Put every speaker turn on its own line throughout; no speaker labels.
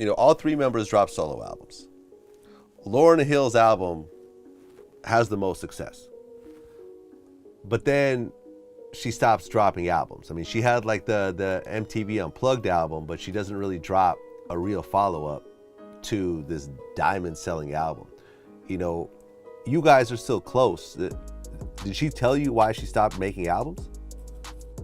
all three members dropped solo albums. Lauryn Hill's album has the most success. But then she stops dropping albums. I mean, she had like the MTV Unplugged album, but she doesn't really drop a real follow-up to this diamond-selling album. You guys are still close. Did she tell you why she stopped making albums?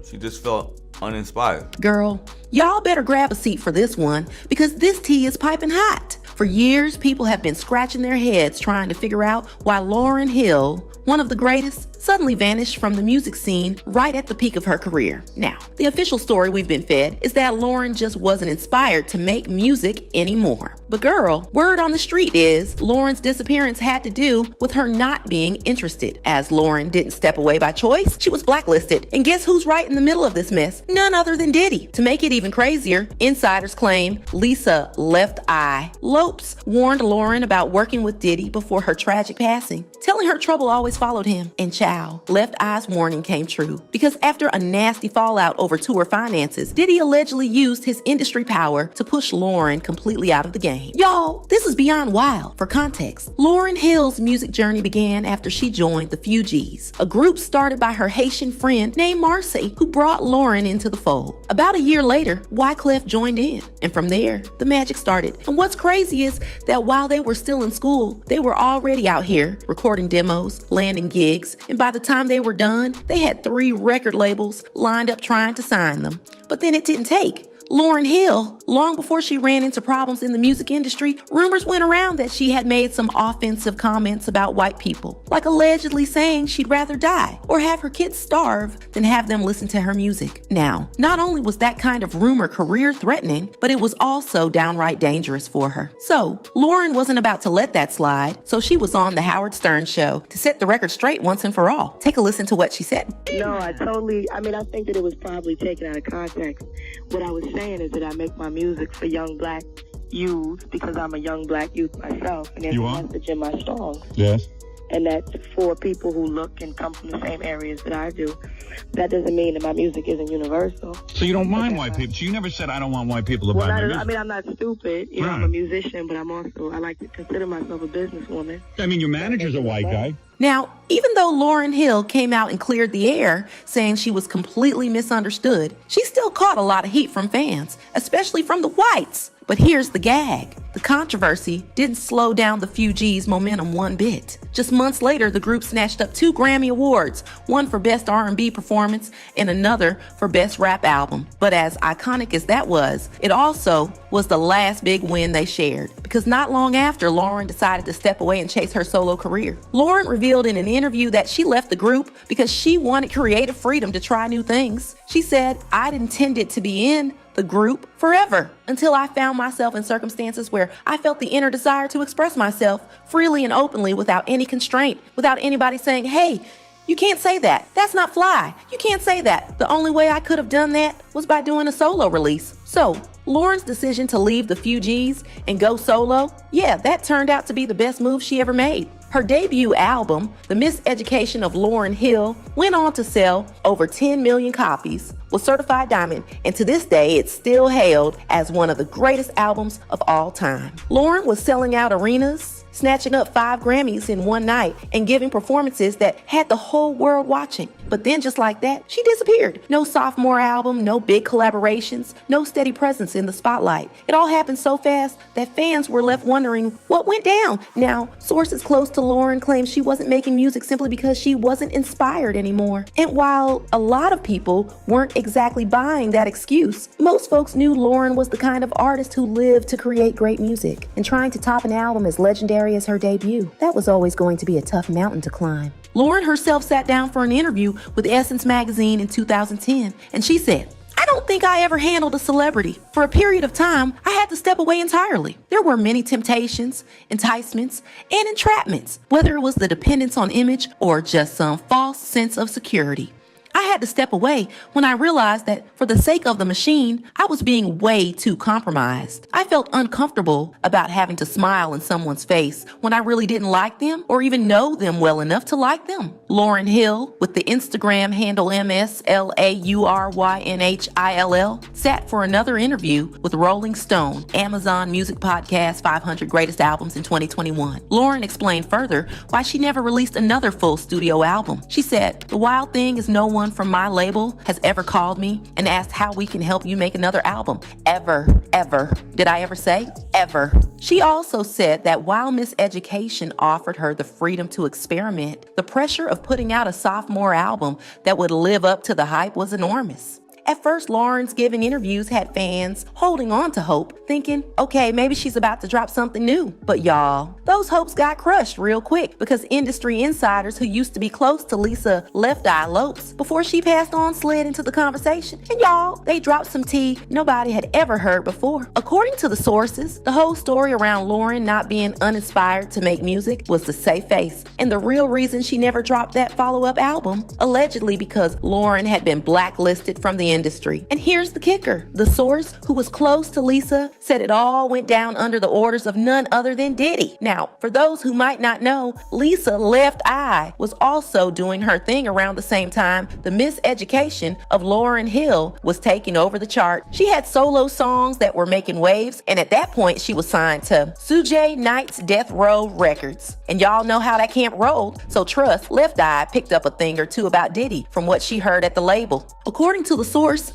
She just felt uninspired.
Girl, y'all better grab a seat for this one, because this tea is piping hot. For years, people have been scratching their heads trying to figure out why Lauryn Hill, one of the greatest, suddenly vanished from the music scene right at the peak of her career. Now, the official story we've been fed is that Lauryn just wasn't inspired to make music anymore. But girl, word on the street is Lauryn's disappearance had to do with her not being interested. As Lauryn didn't step away by choice, she was blacklisted. And guess who's right in the middle of this mess? None other than Diddy. To make it even crazier, insiders claim Lisa Left Eye Lopes warned Lauryn about working with Diddy before her tragic passing, telling her trouble always followed him. And child, Left Eye's warning came true, because after a nasty fallout over tour finances, Diddy allegedly used his industry power to push Lauryn completely out of the game. Y'all, this is beyond wild. For context, Lauryn Hill's music journey began after she joined the Fugees, a group started by her Haitian friend named Marcy, who brought Lauryn into the fold. About a year later, Wyclef joined in, and from there, the magic started. And what's crazy is that while they were still in school, they were already out here recording demos, landing gigs, and by the time they were done, they had 3 record labels lined up trying to sign them. But then it didn't take. Lauryn Hill, long before she ran into problems in the music industry, rumors went around that she had made some offensive comments about white people, like allegedly saying she'd rather die or have her kids starve than have them listen to her music. Now, not only was that kind of rumor career-threatening, but it was also downright dangerous for her. So, Lauryn wasn't about to let that slide, so she was on The Howard Stern Show to set the record straight once and for all. Take a listen to what she said.
No, I think that it was probably taken out of context. What I was saying is that I make my music for young black youth because I'm a young black youth myself, and there's a message in my songs.
Yes.
And that's for people who look and come from the same areas that I do. That doesn't mean that my music isn't universal.
So you don't mind white people? So you never said, I don't want white people to buy my music?
I mean, I'm not stupid. You know, I'm a musician, but I like to consider myself a businesswoman.
I mean, your manager's a white guy.
Now, even though Lauryn Hill came out and cleared the air, saying she was completely misunderstood, she still caught a lot of heat from fans, especially from the whites. But here's the gag. The controversy didn't slow down the Fugees' momentum one bit. Just months later, the group snatched up 2 Grammy Awards, one for Best R&B Performance and another for Best Rap Album. But as iconic as that was, it also was the last big win they shared, because not long after, Lauryn decided to step away and chase her solo career. Lauryn revealed in an interview that she left the group because she wanted creative freedom to try new things. She said, "I'd intended to be in the group forever until I found myself in circumstances where I felt the inner desire to express myself freely and openly without any constraint, without anybody saying, hey, you can't say that. That's not fly. You can't say that. The only way I could have done that was by doing a solo release." So, Lauryn's decision to leave the Fugees and go solo, that turned out to be the best move she ever made. Her debut album, The Miseducation of Lauryn Hill, went on to sell over 10 million copies, was certified diamond, and to this day it's still hailed as one of the greatest albums of all time. Lauryn was selling out arenas, snatching up 5 Grammys in one night, and giving performances that had the whole world watching. But then just like that, she disappeared. No sophomore album, no big collaborations, no steady presence in the spotlight. It all happened so fast that fans were left wondering what went down. Now, sources close to Lauryn claim she wasn't making music simply because she wasn't inspired anymore. And while a lot of people weren't exactly buying that excuse, most folks knew Lauryn was the kind of artist who lived to create great music, and trying to top an album as legendary as her debut, that was always going to be a tough mountain to climb. Lauryn herself sat down for an interview with Essence magazine in 2010, and she said, "I don't think I ever handled a celebrity. For a period of time, I had to step away entirely. There were many temptations, enticements, and entrapments, whether it was the dependence on image or just some false sense of security. I had to step away when I realized that for the sake of the machine, I was being way too compromised. I felt uncomfortable about having to smile in someone's face when I really didn't like them or even know them well enough to like them. Lauryn Hill, with the Instagram handle MSLAURYNHILL, sat for another interview with Rolling Stone, Amazon Music Podcast 500 Greatest Albums in 2021. Lauryn explained further why she never released another full studio album. She said, "The wild thing is no one from my label has ever called me and asked how we can help you make another album. Ever. Did I ever say? Ever." She also said that while Miss Education offered her the freedom to experiment, the pressure of putting out a sophomore album that would live up to the hype was enormous. At first, Lauryn's giving interviews had fans holding on to hope, thinking, okay, maybe she's about to drop something new. But y'all, those hopes got crushed real quick because industry insiders who used to be close to Lisa Left Eye Lopes before she passed on slid into the conversation. And y'all, they dropped some tea nobody had ever heard before. According to the sources, the whole story around Lauryn not being uninspired to make music was to save face. And the real reason she never dropped that follow-up album, allegedly because Lauryn had been blacklisted from the industry. And here's the kicker. The source, who was close to Lisa, said it all went down under the orders of none other than Diddy. Now, for those who might not know, Lisa Left Eye was also doing her thing around the same time the Miss Education of Lauryn Hill was taking over the chart. She had solo songs that were making waves, and at that point, she was signed to Suge Knight's Death Row Records. And y'all know how that camp rolled, so trust Left Eye picked up a thing or two about Diddy from what she heard at the label. According to the source,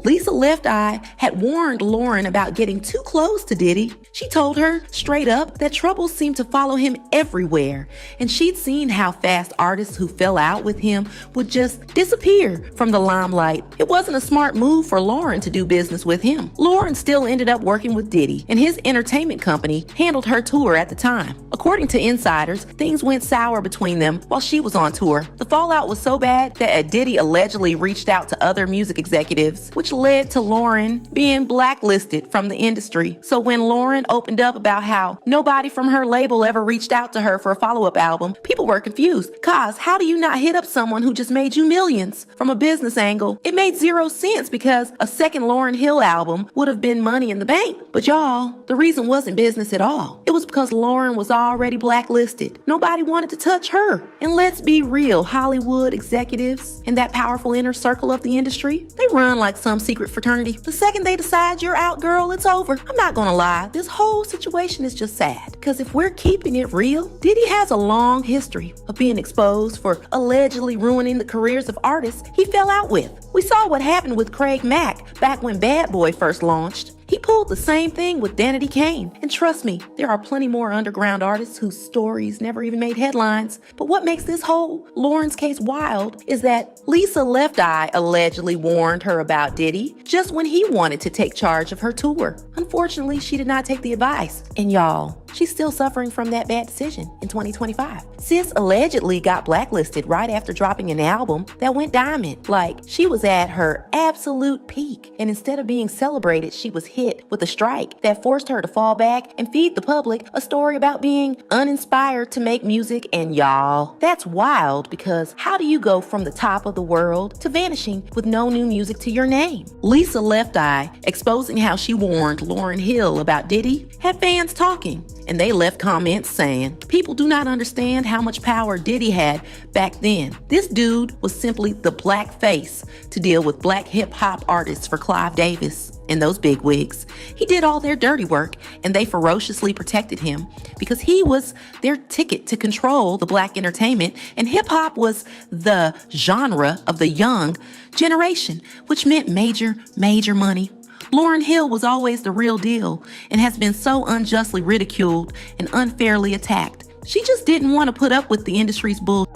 Lisa Left Eye had warned Lauryn about getting too close to Diddy. She told her straight up that troubles seemed to follow him everywhere, and she'd seen how fast artists who fell out with him would just disappear from the limelight. It wasn't a smart move for Lauryn to do business with him. Lauryn still ended up working with Diddy, and his entertainment company handled her tour at the time. According to insiders, things went sour between them while she was on tour. The fallout was so bad that Diddy allegedly reached out to other music executives, which led to Lauryn being blacklisted from the industry. So when Lauryn opened up about how nobody from her label ever reached out to her for a follow-up album, people were confused. Cause how do you not hit up someone who just made you millions? From a business angle, it made zero sense because a second Lauryn Hill album would have been money in the bank. But y'all, the reason wasn't business at all. It was because Lauryn was already blacklisted. Nobody wanted to touch her. And let's be real, Hollywood executives and that powerful inner circle of the industry, they run like some secret fraternity. The second they decide you're out, girl, it's over. I'm not gonna lie, this whole situation is just sad. Because if we're keeping it real, Diddy has a long history of being exposed for allegedly ruining the careers of artists he fell out with. We saw what happened with Craig Mack back when Bad Boy first launched. He pulled the same thing with Danity Kane. And trust me, there are plenty more underground artists whose stories never even made headlines. But what makes this whole Lauryn's case wild is that Lisa Left Eye allegedly warned her about Diddy just when he wanted to take charge of her tour. Unfortunately, she did not take the advice. And y'all, she's still suffering from that bad decision in 2025. Sis allegedly got blacklisted right after dropping an album that went diamond. Like, she was at her absolute peak. And instead of being celebrated, she was hit with a strike that forced her to fall back and feed the public a story about being uninspired to make music. And y'all, that's wild because how do you go from the top of the world to vanishing with no new music to your name? Lisa Left Eye, exposing how she warned Lauryn Hill about Diddy, had fans talking. And they left comments saying, people do not understand how much power Diddy had back then. This dude was simply the black face to deal with black hip hop artists for Clive Davis and those bigwigs. He did all their dirty work and they ferociously protected him because he was their ticket to control the black entertainment, and hip hop was the genre of the young generation, which meant major money. Lauryn Hill was always the real deal and has been so unjustly ridiculed and unfairly attacked. She just didn't want to put up with the industry's bull.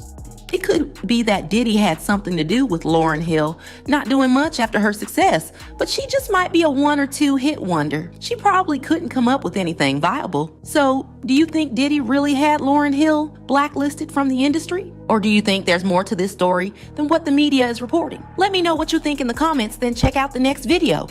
It could be that Diddy had something to do with Lauryn Hill not doing much after her success, but she just might be a 1 or 2 hit wonder. She probably couldn't come up with anything viable. So, do you think Diddy really had Lauryn Hill blacklisted from the industry? Or do you think there's more to this story than what the media is reporting? Let me know what you think in the comments, then check out the next video.